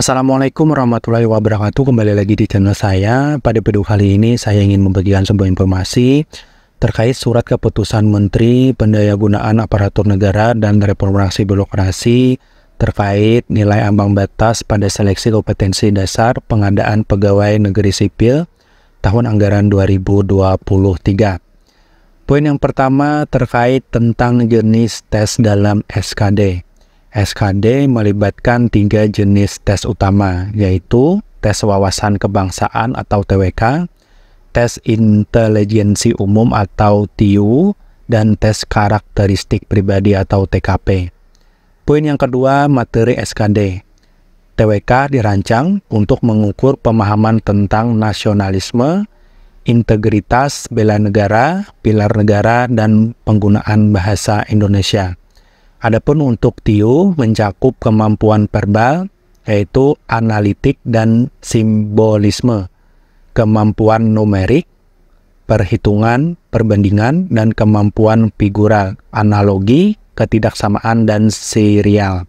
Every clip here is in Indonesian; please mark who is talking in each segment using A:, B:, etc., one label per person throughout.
A: Assalamualaikum warahmatullahi wabarakatuh. Kembali lagi di channel saya. Pada video kali ini saya ingin membagikan sebuah informasi terkait surat keputusan Menteri Pendayagunaan Aparatur Negara dan Reformasi Birokrasi terkait nilai ambang batas pada seleksi kompetensi dasar pengadaan pegawai negeri sipil tahun anggaran 2023. Poin yang pertama terkait tentang jenis tes dalam SKD. SKD melibatkan 3 jenis tes utama, yaitu tes wawasan kebangsaan atau TWK, tes intelijensi umum atau TIU, dan tes karakteristik pribadi atau TKP. Poin yang kedua, materi SKD. TWK dirancang untuk mengukur pemahaman tentang nasionalisme, integritas, bela negara, pilar negara, dan penggunaan bahasa Indonesia. Adapun untuk TIU mencakup kemampuan verbal, yaitu analitik dan simbolisme, kemampuan numerik, perhitungan, perbandingan, dan kemampuan figural, analogi, ketidaksamaan, dan serial.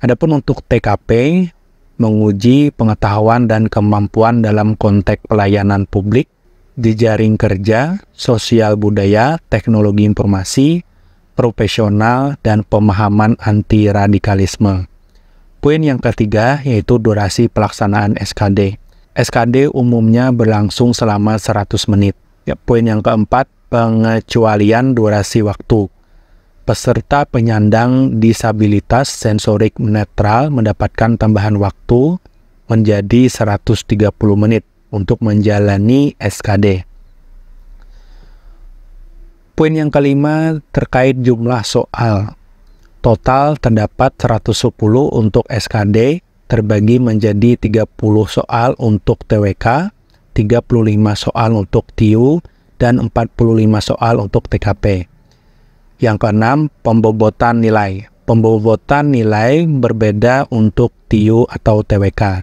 A: Adapun untuk TKP menguji pengetahuan dan kemampuan dalam konteks pelayanan publik, jejaring kerja, sosial budaya, teknologi informasi, profesional, dan pemahaman anti-radikalisme. Poin yang ketiga yaitu durasi pelaksanaan SKD. SKD umumnya berlangsung selama 100 menit. Poin yang keempat, pengecualian durasi waktu. Peserta penyandang disabilitas sensorik netral mendapatkan tambahan waktu menjadi 130 menit untuk menjalani SKD. Poin yang kelima terkait jumlah soal. Total terdapat 110 untuk SKD, terbagi menjadi 30 soal untuk TWK, 35 soal untuk TIU, dan 45 soal untuk TKP. Yang keenam, pembobotan nilai. Pembobotan nilai berbeda untuk TIU atau TWK.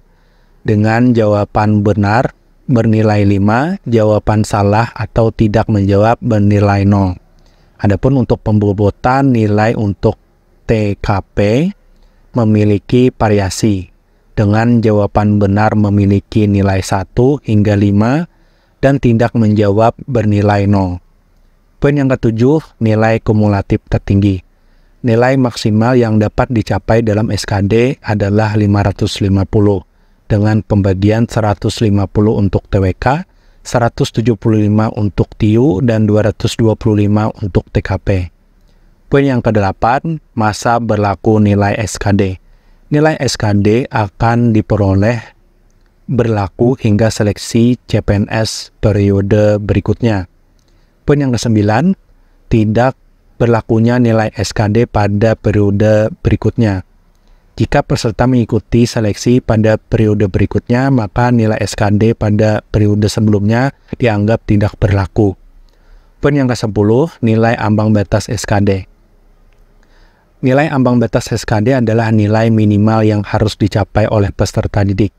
A: Dengan jawaban benar bernilai 5, jawaban salah atau tidak menjawab bernilai 0. Adapun untuk pembobotan nilai untuk TKP memiliki variasi, dengan jawaban benar memiliki nilai 1 hingga 5 dan tidak menjawab bernilai 0. Poin yang ketujuh, nilai kumulatif tertinggi. Nilai maksimal yang dapat dicapai dalam SKD adalah 550. Dengan pembagian 150 untuk TWK, 175 untuk TIU, dan 225 untuk TKP. Poin yang kedelapan, masa berlaku nilai SKD. Nilai SKD akan diperoleh berlaku hingga seleksi CPNS periode berikutnya. Poin yang kesembilan, tidak berlakunya nilai SKD pada periode berikutnya. Jika peserta mengikuti seleksi pada periode berikutnya, maka nilai SKD pada periode sebelumnya dianggap tidak berlaku. Poin yang ke-10, nilai ambang batas SKD. Nilai ambang batas SKD adalah nilai minimal yang harus dicapai oleh peserta didik.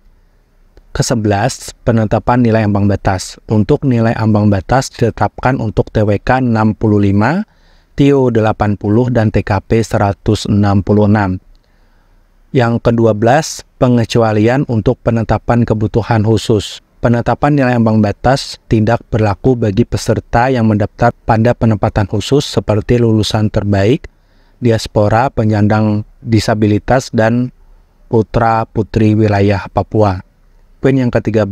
A: Ke-11, penetapan nilai ambang batas. Untuk nilai ambang batas ditetapkan untuk TWK 65, TIU 80, dan TKP 166. Yang ke-12, pengecualian untuk penetapan kebutuhan khusus. Penetapan nilai ambang batas tidak berlaku bagi peserta yang mendaftar pada penempatan khusus seperti lulusan terbaik, diaspora, penyandang disabilitas, dan putra-putri wilayah Papua. Poin yang ke-13,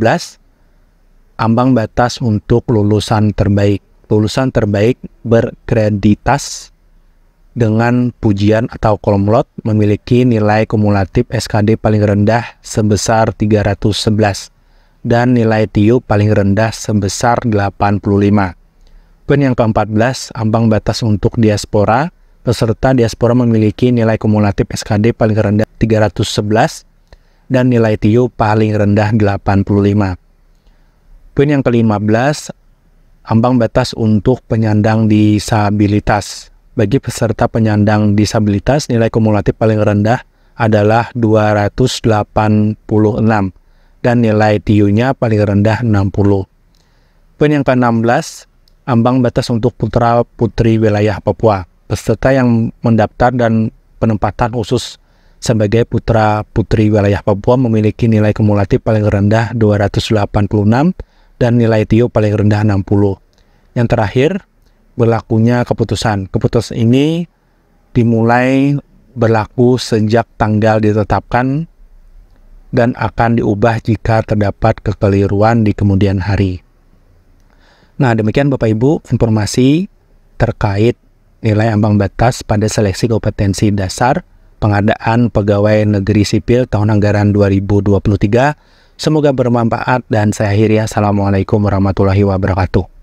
A: ambang batas untuk lulusan terbaik. Lulusan terbaik berkreditas dengan pujian atau komlot memiliki nilai kumulatif SKD paling rendah sebesar 311 dan nilai TIU paling rendah sebesar 85. Poin yang ke-14, ambang batas untuk diaspora. Peserta diaspora memiliki nilai kumulatif SKD paling rendah 311 dan nilai TIU paling rendah 85. Poin yang ke-15, ambang batas untuk penyandang disabilitas. Bagi peserta penyandang disabilitas, nilai kumulatif paling rendah adalah 286 dan nilai TIU-nya paling rendah 60. Poin yang ke-16, ambang batas untuk putra-putri wilayah Papua. Peserta yang mendaftar dan penempatan khusus sebagai putra-putri wilayah Papua memiliki nilai kumulatif paling rendah 286 dan nilai TIO paling rendah 60. Yang terakhir, berlakunya keputusan. Keputusan ini dimulai berlaku sejak tanggal ditetapkan dan akan diubah jika terdapat kekeliruan di kemudian hari. Nah, demikian Bapak Ibu informasi terkait nilai ambang batas pada seleksi kompetensi dasar pengadaan pegawai negeri sipil tahun anggaran 2023. Semoga bermanfaat dan saya akhiri. Assalamualaikum warahmatullahi wabarakatuh.